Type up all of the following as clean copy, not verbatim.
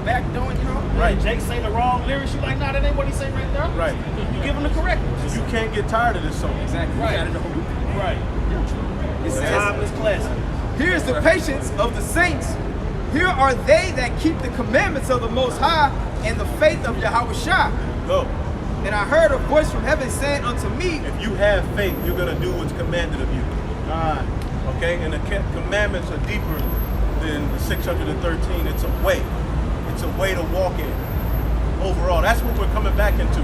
back doing, you know? Right. Jake say the wrong lyrics, you like, nah, that ain't what he say right there. Right. You give him the correct one. So you can't get tired of this song. Exactly. Right. You got it the whole week. Right. It says, Timeless classic. here's the patience of the saints. Here are they that keep the commandments of the Most High and the faith of Yahweh Shah. Go. And I heard a voice from heaven saying unto me, If you have faith, you're going to do what's commanded of you. Okay? And the commandments are deeper than the 613. It's a way. It's a way to walk in. Overall, that's what we're coming back into.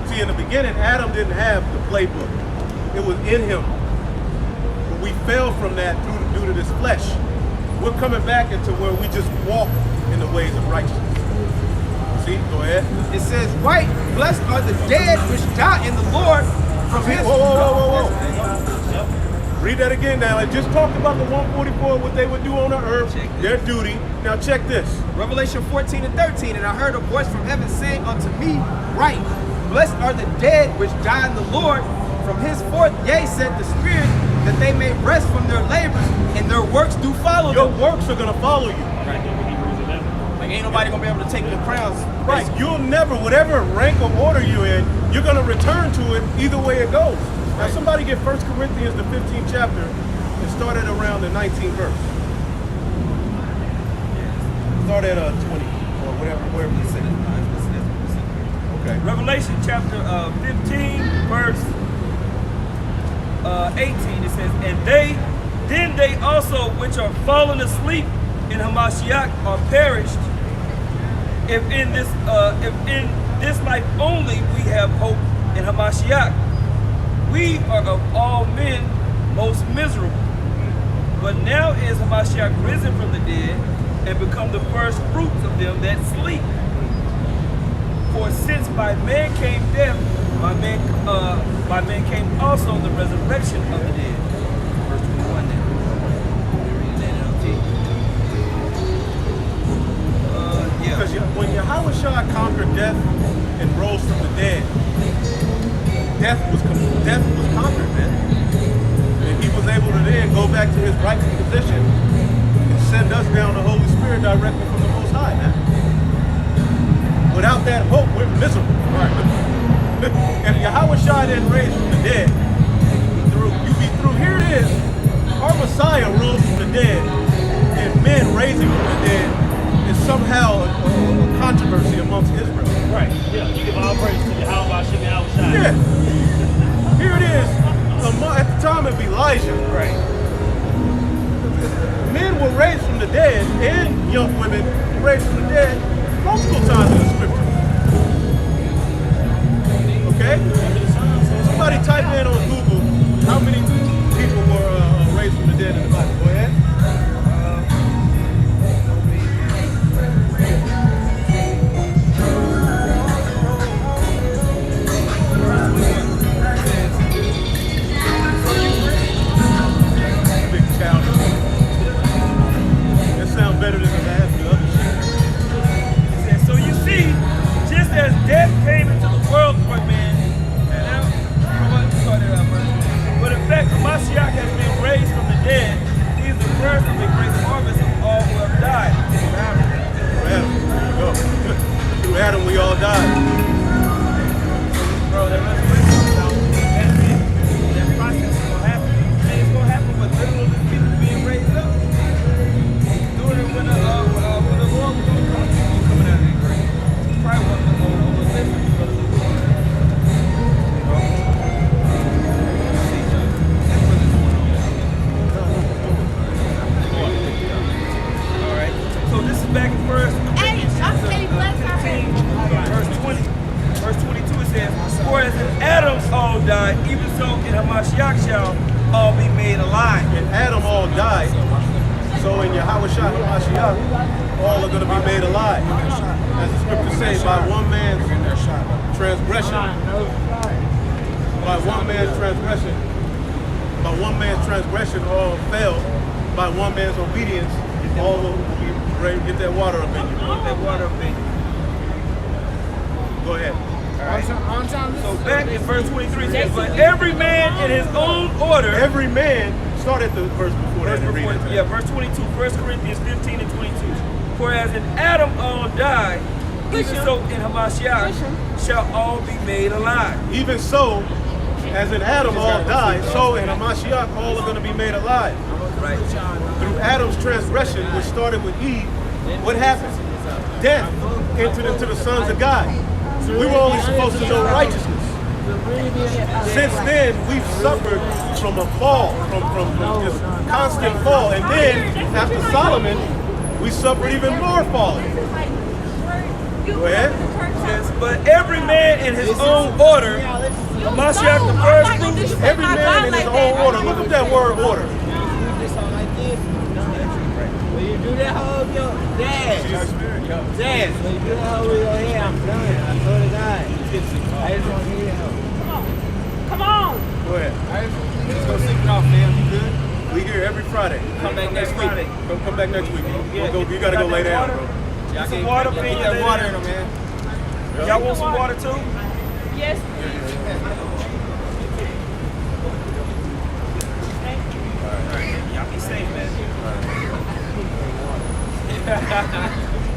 See, in the beginning, Adam didn't have the playbook. It was in him. But we fell from that due to this flesh. We're coming back into where we just walk in the ways of righteousness. See, go ahead. it says, right, blessed are the dead which die in the Lord from his... Whoa. Read that again now. I just talked about the 144, what they would do on the earth, their duty. Now check this. Revelation 14 and 13, and I heard a voice from heaven saying unto me, right, blessed are the dead which die in the Lord from henceforth, yea, said the Spirit, that they may rest from their labors, and their works do follow Your them. works are going to follow you. Like, ain't nobody gonna be able to take the crowns. Right. You'll never, whatever rank or order you're in, you're going to return to it either way it goes. Now somebody get 1 Corinthians, the 15th chapter, and start at around the 19th verse. Start at 20 or wherever you say it. Okay. Revelation chapter 15, verse 18, it says, and they also which are fallen asleep in Hamashiach are perished. If in this life only we have hope in Hamashiach, we are of all men most miserable. But now is Hamashiach risen from the dead and become the first fruits of them that sleep. For since by man came death, by man came also the resurrection of the dead. Verse 21 now. Because when Yahweh Shah conquered death and rose from the dead, death was conquered, man. And he was able to then go back to his rightful position and send us down the Holy Spirit directly from the Most High, man. Without that hope, we're miserable. Right. If Yahweh Shah didn't raise from the dead, you be through. Here it is. Our Messiah rose from the dead, and men raising from the dead is somehow a controversy amongst Israel. Right. Yeah. You give all praise to Yahweh Hashem Yahweh Shai. Yeah. Here it is. At the time of Elijah, Right. men were raised from the dead, and young women were raised from the dead multiple times in the scripture. Okay? Somebody type in on Google how many people were raised from the dead in the Bible. Go ahead. Big challenge. That sounds better than the last the other shit. It says, so you see, just as death came into the world for man, but in fact, Hamashiach has been raised from the dead. He is the first of a great harvest of all who have died. Through Adam. There you go. Through Adam, we all died. Bro, that resurrection that process is going to happen. And it's going to happen with literally people being raised up. Doing it when the Lord was going to come, people coming out of the grave. Probably wasn't going to listen because of the Lord. Alright, so this is back in first Corinthians chapter 15, verse 20. Verse 22 it says, for as in Adam all died, even so in Hamashiach shall all be made alive. And Adam all died. So in Yahweh Shah Hamashiach, all are going to be made alive. As the scripture says, by one man's transgression, all fell. By one man's obedience, all will be ready to get that water up in you. Get that water up in. Go ahead. So back in verse 23 it says, but every man in his own order. Every man, start at the verse before that and read it. Yeah, verse 22, 1 Corinthians 15 and 22. For as in Adam all die, even so in Hamashiach shall all be made alive. Even so, as in Adam all died, so in Hamashiach all are going to be made alive. Right. Through Adam's transgression, which started with Eve, what happened? Death entered into the sons of God. We were only supposed to know righteousness. Since then, we've suffered from a fall, from this constant fall. And then, after Solomon, we suffered even more falling. Go ahead. Yes, but every man in his own order, Hamashiach the first fruits, Every man in his own order. Look at that word order. When you do that whole with your dad, when you do that whole with your hair, I'm done. I swear to God. I just want to hear that. Come on. Go ahead. Let's go sleep it off, man. You good? We here every Friday. Come back next week. Come back next week. You gotta go lay down, bro. Y'all Some get water, get please, that lay water down. in them, man. Y'all want some water too? Yes, please. Y'all be safe, man.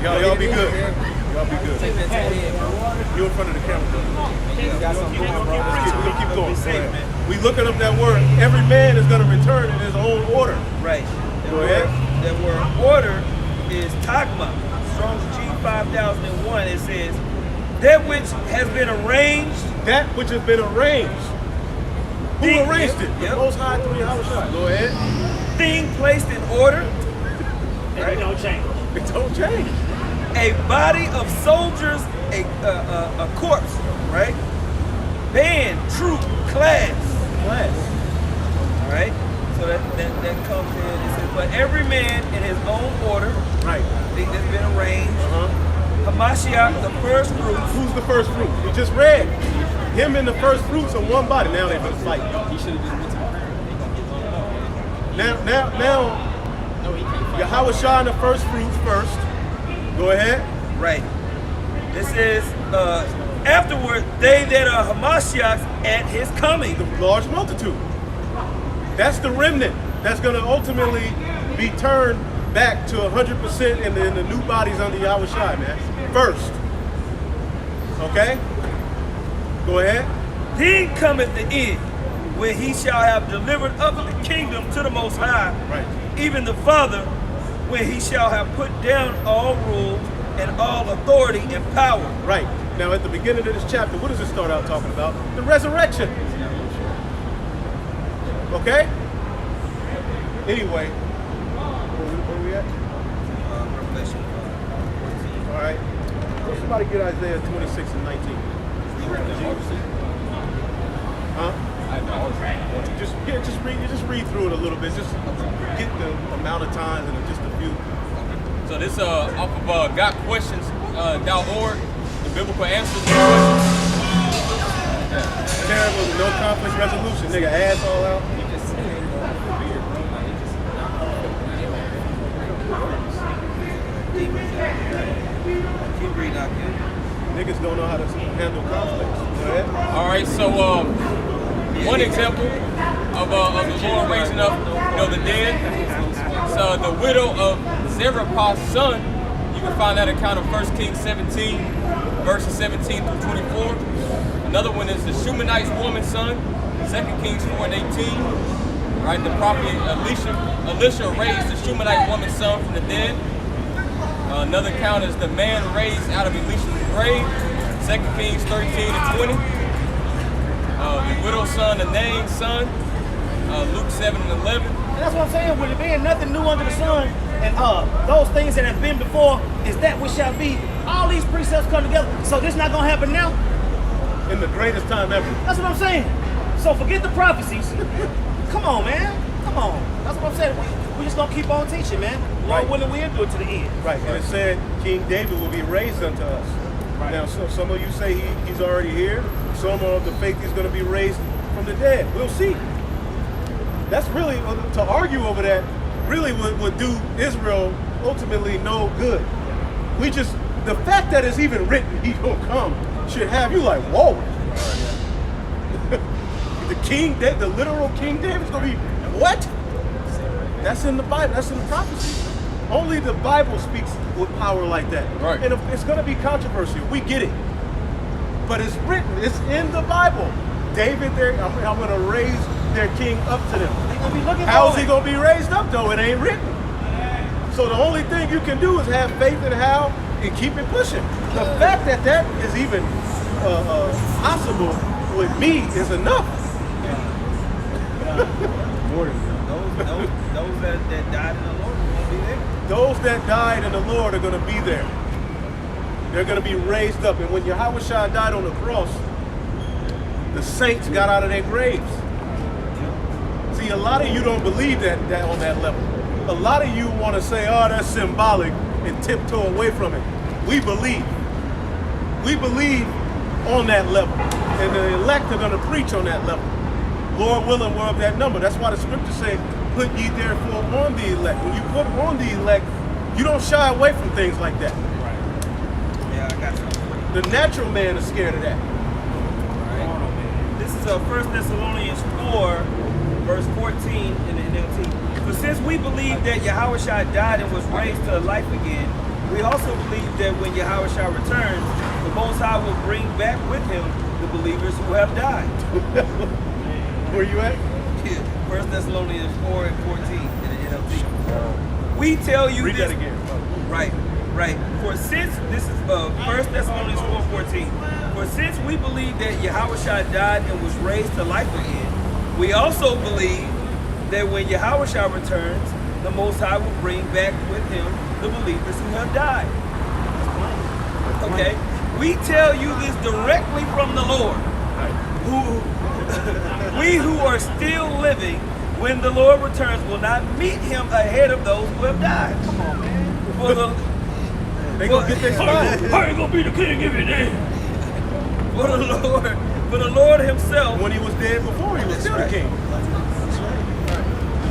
Y'all be good. Y'all be good. Take that to the head, bro. You in front of the camera, bro. You got something going, bro. We're gonna keep going. Be safe, man. We looking up that word. Every man is gonna return in his own order. Right. Go ahead. That word order is tagma. Strong's G 5001. It says, that which has been arranged. That which has been arranged. Who Thing- arranged it? Yep. The Most High through Yahushua. Go ahead. Thing placed in order. And it don't change. It don't change. A body of soldiers, a corpse, right? Band, troop, class. Class. All right. So that comes in. It says, but every man in his own order, Right. thing that's been arranged. Uh-huh. Hamashiach, the first fruits. Who's the first fruit? We just read. Him and the first fruits are one body. Now they've been fighting. He should have just went to the prayer. Now, Yahushua and the first fruits first. Go ahead. Right. This is afterward they that are Hamashiach's at his coming. The large multitude. That's the remnant that's going to ultimately be turned back to 100% in the new bodies under Yahushua, man. First. Okay? Go ahead. Then cometh the end, when he shall have delivered up the kingdom to the Most High, Right. even the Father, when he shall have put down all rule and all authority and power. Right. Now, at the beginning of this chapter, what does it start out talking about? The resurrection. Okay? Anyway, where we at? Revelation. All right. Somebody get Isaiah 26 and 19. Huh? Just read through it a little bit. Just get the amount of times and just a few. So this off of GotQuestions.org, the biblical answers to questions. Terrible, no conflict resolution, nigga. Ass all out. You just said it, bro. Weird, bro. Like, it just Keep reading out there. Niggas don't know how to handle conflicts. Go ahead. All right, so one example of the Lord raising up, the dead. So the widow of Zerubbabel's son, you can find that account of 1 Kings 17, verses 17 through 24. Another one is the Shumanite woman's son, 2 Kings 4 and 18. Right, the prophet Elisha raised the Shumanite woman's son from the dead. Another account is the man raised out of Elisha's grave, 2 Kings 13 and 20. The widow's son, the name's son, Luke 7 and 11. And that's what I'm saying, with it being nothing new under the sun, and those things that have been before is that which shall be. All these precepts come together. So this not gonna happen now? In the greatest time ever. That's what I'm saying. So forget the prophecies. Come on, man. Come on. That's what I'm saying. We just gonna keep on teaching, man. Lord Right. willing, we'll do it to the end. Right. And it said King David will be raised unto us. Right. Now, so some of you say he's already here. Some of the faith he's going to be raised from the dead. We'll see. That's really, to argue over that, really would do Israel ultimately no good. The fact that it's even written, he gonna come, should have you like, whoa. The literal King David's gonna be, what? That's in the Bible, that's in the prophecy. Only the Bible speaks with power like that. Right. And it's going to be controversial. We get it. But it's written. It's in the Bible. David, I'm going to raise their king up to them. They're gonna be looking How's for he it. going to be raised up, though? It ain't written. So the only thing you can do is have faith in how and keep it pushing. The fact that that is even possible with me is enough. Those that died in the Lord won't be there. Those that died in the Lord are going to be there. They're going to be raised up. And when Yahweh Shai died on the cross, the saints got out of their graves. See, a lot of you don't believe that on that level. A lot of you want to say, oh, that's symbolic, and tiptoe away from it. We believe. We believe on that level. And the elect are going to preach on that level. Lord willing, we're of that number. That's why the scriptures say, put ye therefore on the elect. When you put on the elect, you don't shy away from things like that. Yeah, I got you. The natural man is scared of that. This is 1 Thessalonians 4, verse 14 in the NLT. But since we believe that Yahushua died and was raised to life again, we also believe that when Yahushua returns, the Most High will bring back with him the believers who have died. Where you at? 1 Thessalonians 4 and 14 in the NLT. We tell you Read this. that again. Right. For since this is 1 Thessalonians 4:14. For since we believe that Yahushua died and was raised to life again, we also believe that when Yahushua returns, the Most High will bring back with him the believers who have died. Okay? We tell you this directly from the Lord. We who are still living, when the Lord returns, will not meet him ahead of those who have died. Come on, man. For They gonna get their spot. how you gonna be the king every day? For the Lord himself. When he was dead before, he was still the king.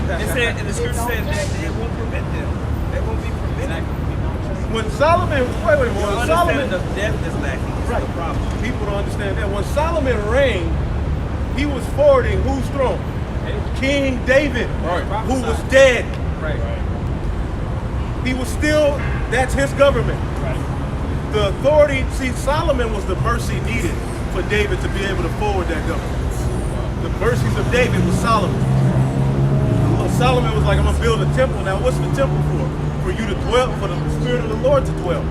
It said, and the scripture says that it won't prevent them. They won't be prevented. When Solomon, wait, Your when understanding Solomon, of death is lacking. It's right, the problem. people don't understand that. When Solomon reigned, he was forwarding whose throne? King David, Right. who was dead. Right. He was still, that's his government. The authority, see, Solomon was the mercy needed for David to be able to forward that government. The mercies of David was Solomon. Solomon was like, I'm gonna build a temple. Now what's the temple for? For you to dwell, for the Spirit of the Lord to dwell.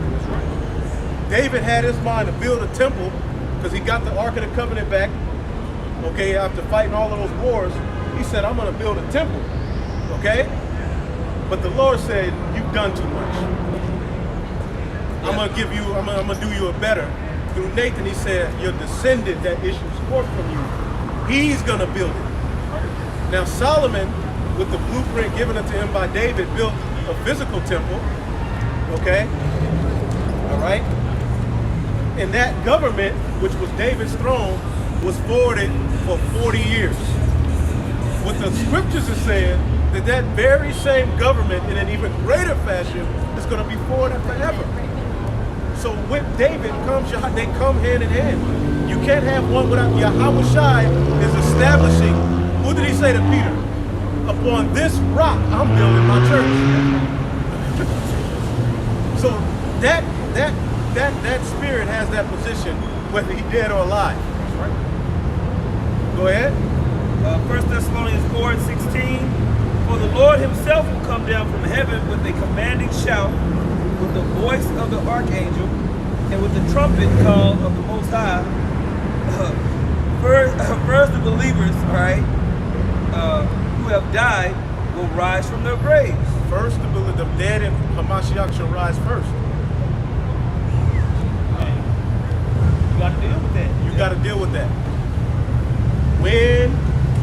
David had his mind to build a temple because he got the Ark of the Covenant back. Okay, after fighting all of those wars, he said, I'm gonna build a temple. Okay? But the Lord said, you've done too much. I'm gonna do you a better. Through Nathan, he said, your descendant that issues forth from you, he's gonna build it. Now Solomon, with the blueprint given unto him by David, built a physical temple. Okay? All right? And that government, which was David's throne, was forwarded for 40 years. What the scriptures are saying, that very same government in an even greater fashion is going to be forwarded forever. So with David comes, they come hand in hand. You can't have one without Yahweh Shai is establishing. What did he say to Peter? Upon this rock, I'm building my church. So that spirit has that position, whether he dead or alive. Go ahead. 1 Thessalonians 4:16. For the Lord himself will come down from heaven with a commanding shout, with the voice of the archangel, and with the trumpet call of the Most High. First the believers, all right, who have died will rise from their graves. First, the dead in Hamashiach shall rise first. You got to deal with that. You got to deal with that. When,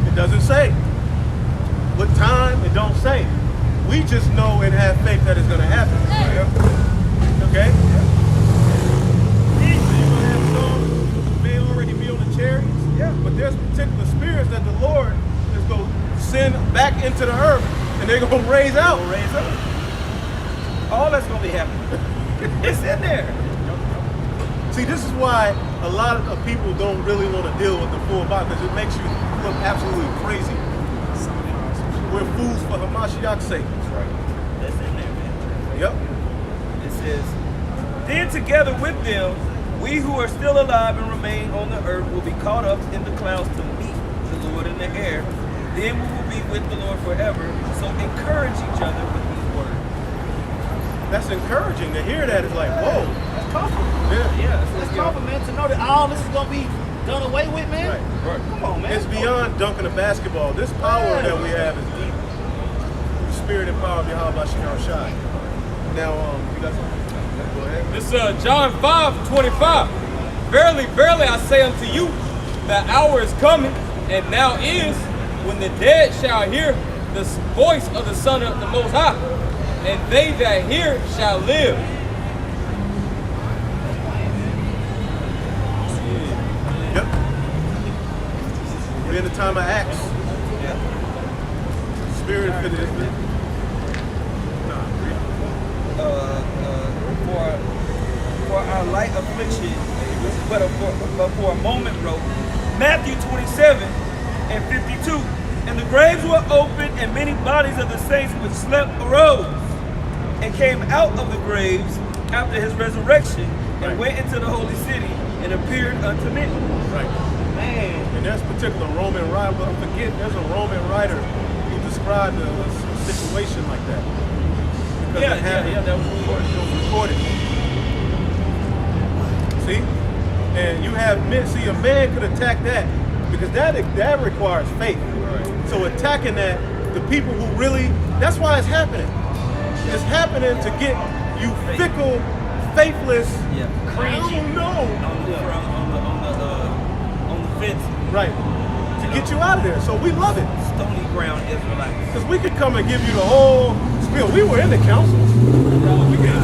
it doesn't say. What time, it don't say. We just know and have faith that it's going to happen. Okay? So you're going to have some may already be on the chariots. Yeah. But there's particular spirits that the Lord is going to send back into the earth, and they're going to raise out. Raise up. All that's going to be happening. It's in there. See, this is why a lot of people don't really want to deal with the full Bible, because it makes you look absolutely crazy. We're fools for Hamashiach's sake. That's in there, man. Yep. It says, then together with them, we who are still alive and remain on the earth will be caught up in the clouds to meet the Lord in the air. Then we will be with the Lord forever. So encourage each other with these words. That's encouraging to hear that. It's like, whoa. That's comfortable. Yeah. That's comfortable, man, to know that all this is going to be done away with, man. Right. Come on, man. It's beyond dunking a basketball. This power that we have is deep. The spirit and power of Yahweh Shekar Shai. Now, you got something? Go ahead. This John 5:25. Verily, verily, I say unto you, the hour is coming, and now is, when the dead shall hear the voice of the Son of the Most High, and they that hear shall live. Yep. We're in the time of Acts. Spirit of it. For our light affliction, but for a moment, wrote Matthew 27:52. And the graves were opened, and many bodies of the saints which slept arose, and came out of the graves after his resurrection, and went into the holy city, and appeared unto many. Right. Man. And there's particular Roman writer, but forget, there's a Roman writer who described a situation like that. Because it happened. that was recorded. It was recorded. See? And you have men, see, a man could attack that because that requires faith. So attacking that, the people who really, that's why it's happening. It's happening to get you fickle, faithless, I don't know. On the fence, Right. To get you out of there. So we love it. stony ground Israelites. Because we could come and give you the whole spiel. We were in the councils.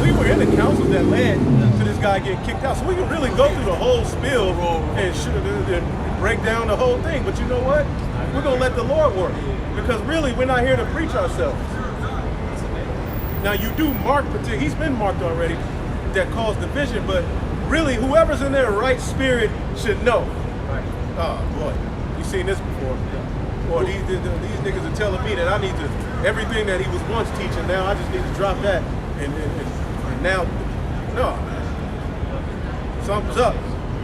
We were in the councils that led to this guy getting kicked out. So we can really go through the whole spiel and break down the whole thing. But you know what? We're going to let the Lord work. Because really, we're not here to preach ourselves. Now, you do mark, he's been marked already, that caused division. But really, whoever's in their right spirit should know. Oh, boy. You've seen this before. Or these niggas are telling me that I need to, everything that he was once teaching, now I just need to drop that. And now, no. Something's up.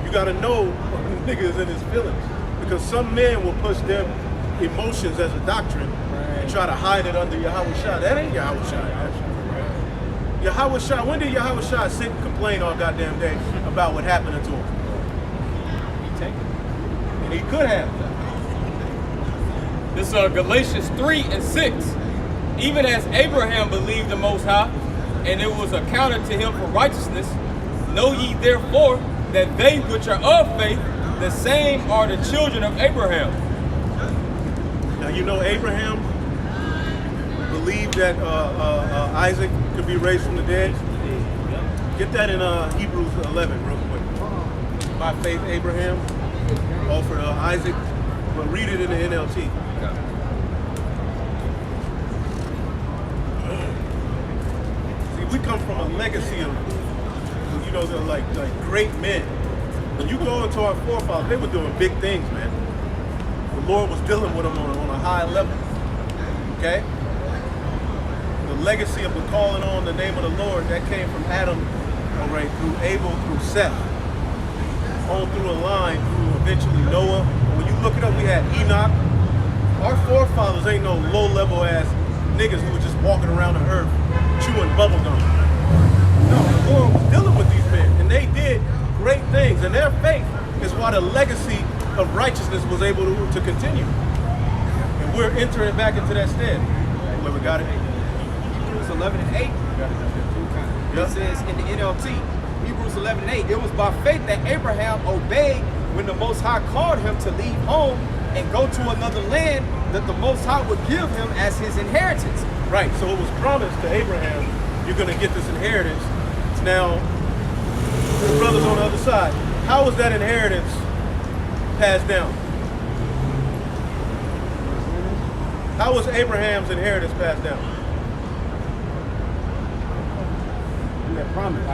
You got to know when the nigga is in his feelings. Because some men will push their emotions as a doctrine and try to hide it under Yahweh Shai. That ain't Yahweh Shai. Yahweh Shai, when did Yahweh Shai sit and complain all goddamn day about what happened to him? And he could have. This Galatians 3:6. Even as Abraham believed the Most High, and it was accounted to him for righteousness, know ye therefore that they which are of faith, the same are the children of Abraham. Now you know Abraham believed that Isaac could be raised from the dead. Get that in Hebrews 11 real quick. By faith Abraham offered Isaac, but read it in the NLT. See, we come from a legacy of, you know, they're like great men. When you go into our forefathers, they were doing big things, man. The Lord was dealing with them on a high level. Okay? The legacy of the calling on the name of the Lord, that came from Adam, all right, through Abel, through Seth, on through a line, through eventually Noah. When you look it up, we had Enoch. Our forefathers ain't no low-level ass niggas who were just walking around the earth chewing bubble gum. No, the Lord was dealing with these men, and they did great things, and their faith is why the legacy of righteousness was able to continue. And we're entering back into that stead. Whoever got it? Hebrews 11:8. It says in the NLT, Hebrews 11:8, it was by faith that Abraham obeyed when the Most High called him to leave home and go to another land that the Most High would give him as his inheritance. Right, so it was promised to Abraham, you're going to get this inheritance. Now, the brothers on the other side, how was that inheritance passed down? How was Abraham's inheritance passed down? That promise.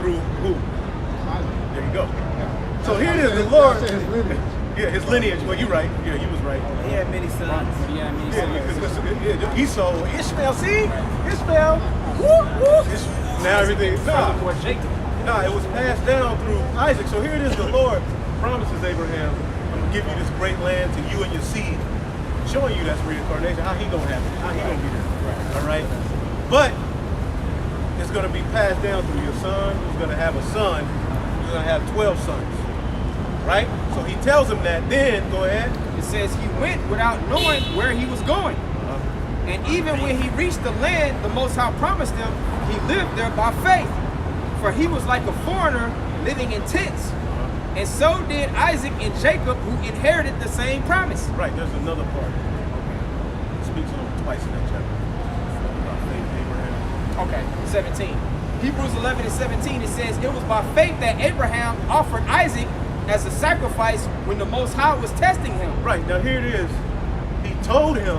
Through who? There you go. So here it is, the Lord. Yeah, his lineage. Well, you right. Yeah, you was right. He had many sons. Yeah, I mean, Yeah, Esau, Ishmael. See, Ishmael. Woo, woo. Now everything. Nah, it was passed down through Isaac. So here it is. The Lord promises Abraham, "I'm gonna give you this great land to you and your seed," showing you that's reincarnation. How he gonna have it? How he gonna be there? All right. But it's gonna be passed down through your son. Who's gonna have a son. Who's gonna have 12 sons. Right? So he tells him that. Then go ahead. it says he went without knowing where he was going. And even when he reached the land the Most High promised him, he lived there by faith. For he was like a foreigner living in tents. And so did Isaac and Jacob, who inherited the same promise. Right, there's another part. It speaks on it twice in that chapter. About faith, Abraham. Okay, 17. Hebrews 11 and 17, it says, it was by faith that Abraham offered Isaac as a sacrifice when the Most High was testing him. Right, now here it is. He told him,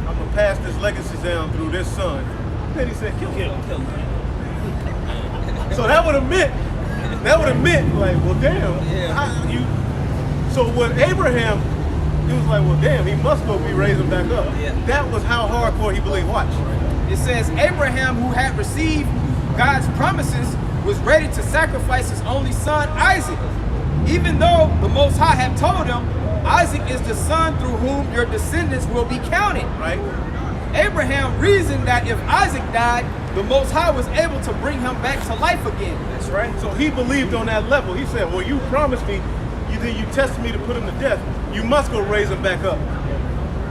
I'm going to pass this legacy down through this son. Then he said, kill him. So that would have meant, like, well, damn. So when Abraham, he was like, well, damn, he must go be raising back up. Yeah. That was how hardcore he believed. Watch. It says, Abraham, who had received God's promises, was ready to sacrifice his only son, Isaac. Even though the Most High had told him, Isaac is the son through whom your descendants will be counted. Right? Abraham reasoned that if Isaac died, the Most High was able to bring him back to life again. That's right. So he believed on that level. He said, well, you promised me, you tested me to put him to death. You must go raise him back up.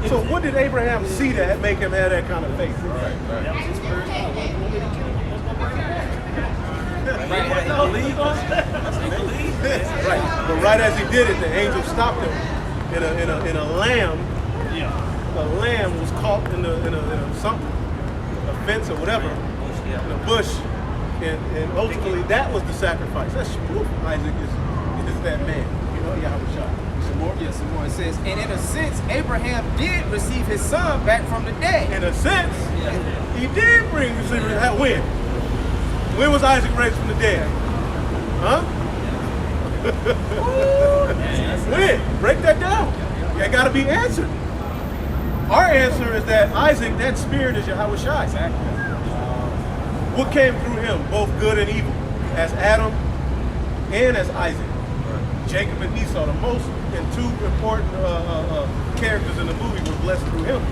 So what did Abraham see that make him have that kind of faith? Right. But right as he did it, the angel stopped him in a lamb. Yeah. A lamb was caught in a something, a fence or whatever, in a bush, and ultimately that was the sacrifice. That's proof Isaac is that man. You know, Yahweh shot. Some more. Yes, some more. It says, and in a sense, Abraham did receive his son back from the dead. In a sense, he did receive it. When? When was Isaac raised from the dead? Huh? When? Break that down. That got to be answered. Our answer is that Isaac, that spirit is Yahweh Shai. Exactly. What came through him, both good and evil, as Adam and as Isaac. Jacob and Esau, the most and two important characters in the movie, were blessed through him.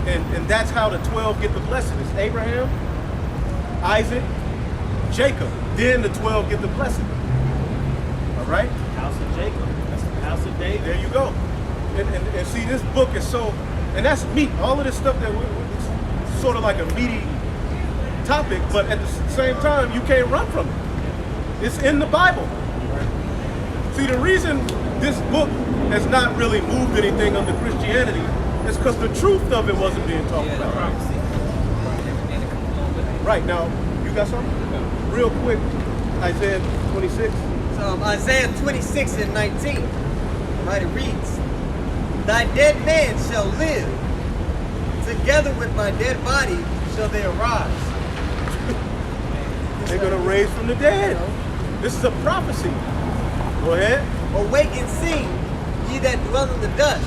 And that's how the 12 get the blessing. It's Abraham, Isaac, Jacob. Then the 12 get the blessing. All right? House of Jacob. That's the house of David. There you go. And see, this book is so, and that's meat. All of this stuff it's sort of like a meaty topic, but at the same time, you can't run from it. It's in the Bible. See, the reason this book has not really moved anything under Christianity is because the truth of it wasn't being talked about. Right, now, you got something? Real quick, Isaiah 26. So Isaiah 26 and 19, right, it reads, thy dead man shall live, together with my dead body shall they arise. They're going to raise from the dead. This is a prophecy. Go ahead. Awake and sing, ye that dwell in the dust,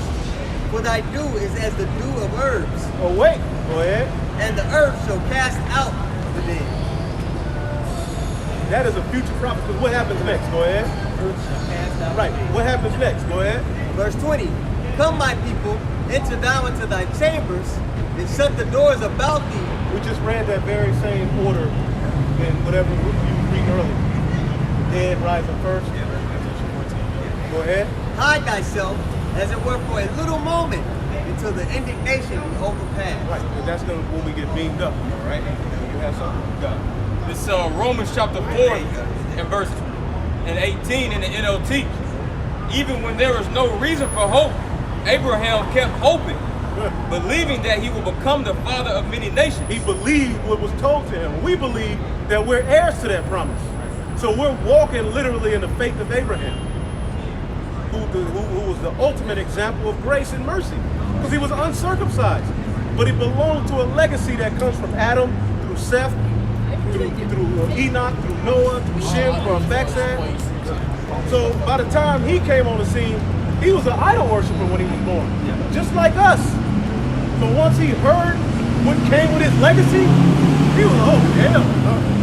for thy dew is as the dew of herbs, Awake. Go ahead. and the earth shall cast out the dead. That is a future prophecy. What happens next? Go ahead. Right. What happens next? Go ahead. Verse 20, come my people, enter thou into thy chambers, and shut the doors about thee. We just read that very same order in whatever you read earlier. The dead rising first. Go ahead. Hide thyself, as it were for a little moment, until the indignation be overpassed. Right. And that's gonna when we get beamed up. All right. You have something. You got it. This Romans chapter 4 and verse 18 in the NLT. Even when there was no reason for hope, Abraham kept hoping, believing that he would become the father of many nations. He believed what was told to him. We believe that we're heirs to that promise. So we're walking literally in the faith of Abraham, who was the ultimate example of grace and mercy, because he was uncircumcised, but he belonged to a legacy that comes from Adam through Seth, through Enoch, through Noah, through Shem, through Arphaxad, So by the time he came on the scene, he was an idol worshiper when he was born, just like us. So once he heard what came with his legacy, he was, oh hell,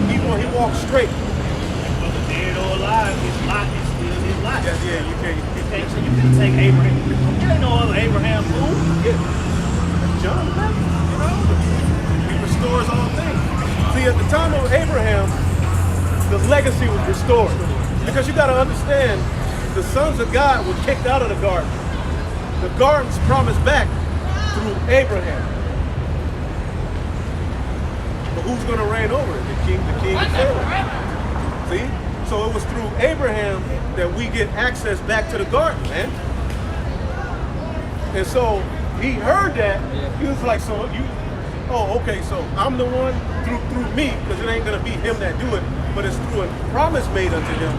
he walked straight. Whether dead or alive, his life is still his life. Yeah, you can't. So you couldn't take Abraham. There ain't no other Abraham fool. Yeah. John the Baptist, you know, he restores all things. See, at the time of Abraham, the legacy was restored. Because you got to understand, the sons of God were kicked out of the garden. The garden's promised back through Abraham. But who's going to reign over it? The king and Pharaoh. See? So it was through Abraham that we get access back to the garden, man. And so he heard that. He was like, so you, oh, okay, so I'm the one through me, because it ain't going to be him that do it, but it's through a promise made unto him.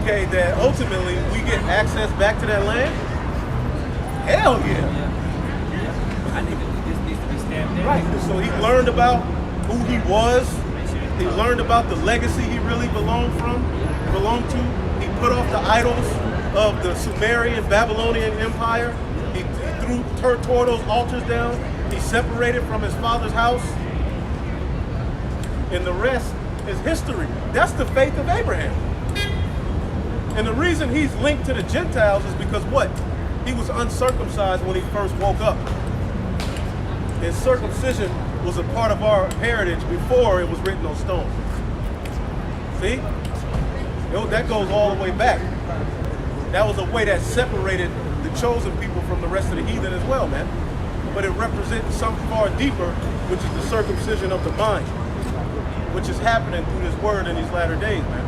Okay, that ultimately we get access back to that land? Hell yeah. I think this needs to be stamped in. Right. So he learned about who he was. He learned about the legacy he really belonged to. He put off the idols of the Sumerian, Babylonian Empire. He tore those altars down. He separated from his father's house. And the rest is history. That's the faith of Abraham. And the reason he's linked to the Gentiles is because what? He was uncircumcised when he first woke up. And circumcision was a part of our heritage before it was written on stone. See? That goes all the way back. That was a way that separated the chosen people from the rest of the heathen as well, man. But it represents something far deeper, which is the circumcision of the mind, which is happening through this word in these latter days, man.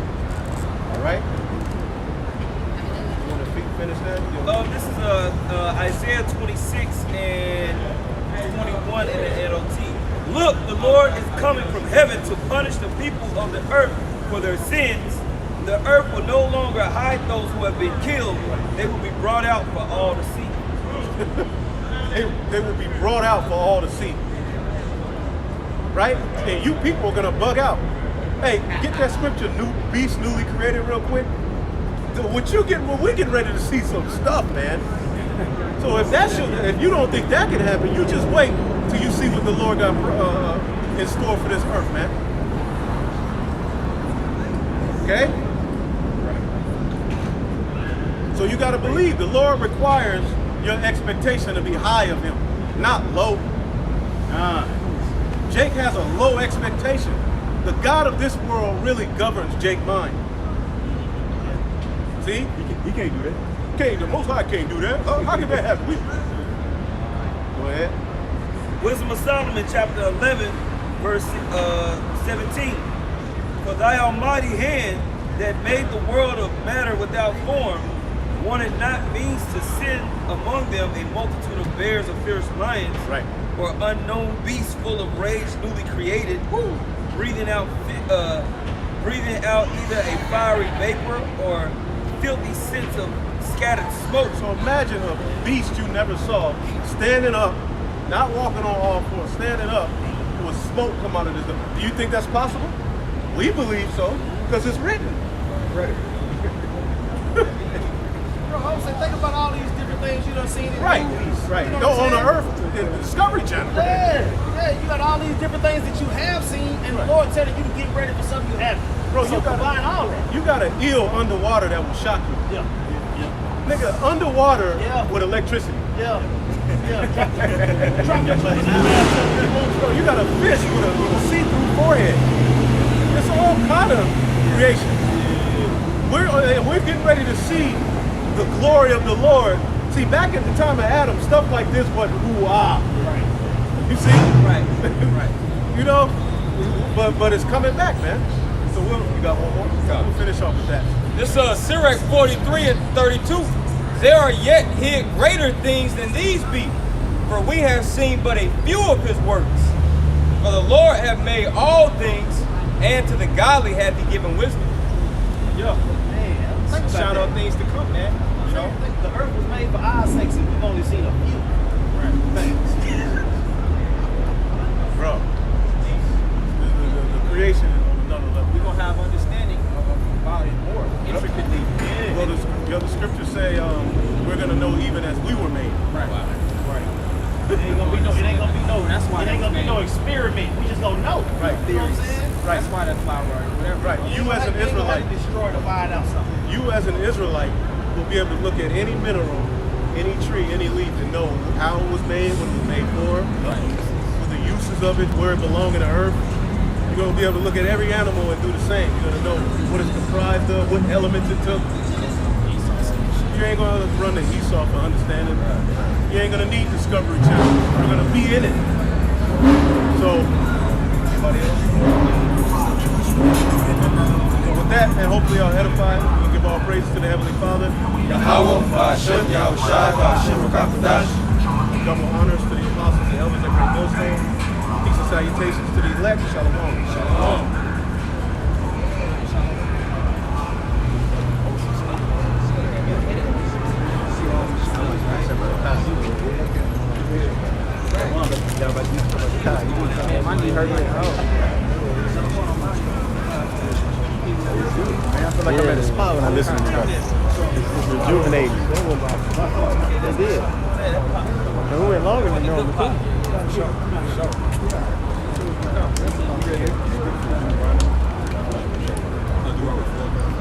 All right? You want to finish that? This is Isaiah 26 and 21 in the NLT. Look, the Lord is coming from heaven to punish the people of the earth for their sins. The earth will no longer hide those who have been killed. They will be brought out for all to see. They will be brought out for all to see. Right? And you people are going to bug out. Hey, get that scripture, new beast newly created real quick. We're getting ready to see some stuff, man. So if you don't think that can happen, you just wait till you see what the Lord got in store for this earth, man. Okay? So you got to believe the Lord requires your expectation to be high of him, not low. Jake has a low expectation. The God of this world really governs Jake's mind. See? He can't do that. The Most High can't do that. How can that happen? Go ahead. Wisdom of Solomon, chapter 11, verse 17. For thy almighty hand that made the world of matter without form, wanted not means to send among them a multitude of bears or fierce lions, Right. or unknown beasts full of rage newly created, breathing out either a fiery vapor or filthy scents of scattered smoke. So imagine a beast you never saw standing up, not walking on all fours, standing up with smoke come out of this. Do you think that's possible? We believe so, because it's written. Right. Bro, I was saying, think about all these different things you done seen in Right. movies. Right. You know No, what I'm on the saying? earth, in the Discovery Channel. Yeah, you got all these different things that you have seen, and the Lord telling you to get ready for something you haven't. Bro, so you got combine all that. You got an eel underwater that will shock you. Yeah, Nigga, underwater Yeah. with electricity. yeah. Drop your place. Bro, you got a fish with a see-through forehead. It's all kind of creation. We're getting ready to see the glory of the Lord. See, back at the time of Adam, stuff like this wasn't ooh-ah. Right. You see? Right, right. You know? But it's coming back, man. So you got one more? We'll finish off with that. This Sirach 43 and 32. There are yet hid greater things than these be, for we have seen but a few of his works. For the Lord hath made all things, and to the godly hath he given wisdom. Yeah. Man, think about Shout that. out things to come, man. You know, the earth was made for our sakes, and we've only seen a few things. Bro. The creation is on another level. We're gonna have understanding about it more, intricate That's why It ain't gonna be no experiment. We just gonna know. Right. You know what I'm saying? That's why that flower or whatever. Right. You as an Israelite, destroy to find out something. you as an Israelite will be able to look at any mineral, any tree, any leaf and know how it was made, what it was made for, what the uses of it, where it belongs in the earth. You're gonna be able to look at every animal and do the same. You're gonna know what it's comprised of, what elements it took. You ain't gonna run to Esau for understanding. You ain't gonna need Discovery Channel. You're gonna be in it. So, anybody else? So with that, and hopefully I'll edify. We'll give all praise to the Heavenly Father. Yahweh, Ba'ashem, Yahushai, Ba'ashem, Rakakadash. Double honors to the apostles and elders at Great Millstone. Peace and salutations to the elect. Shalom. Shalom. My knee hurt like hell. I feel like I'm at a spot when I listen to you. It's rejuvenating. They did. And we went longer than normal too.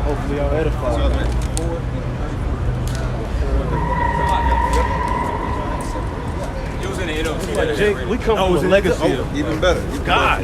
Hopefully I'll edify. It was in the NOT. Jake, we come from a legacy. Even better. God.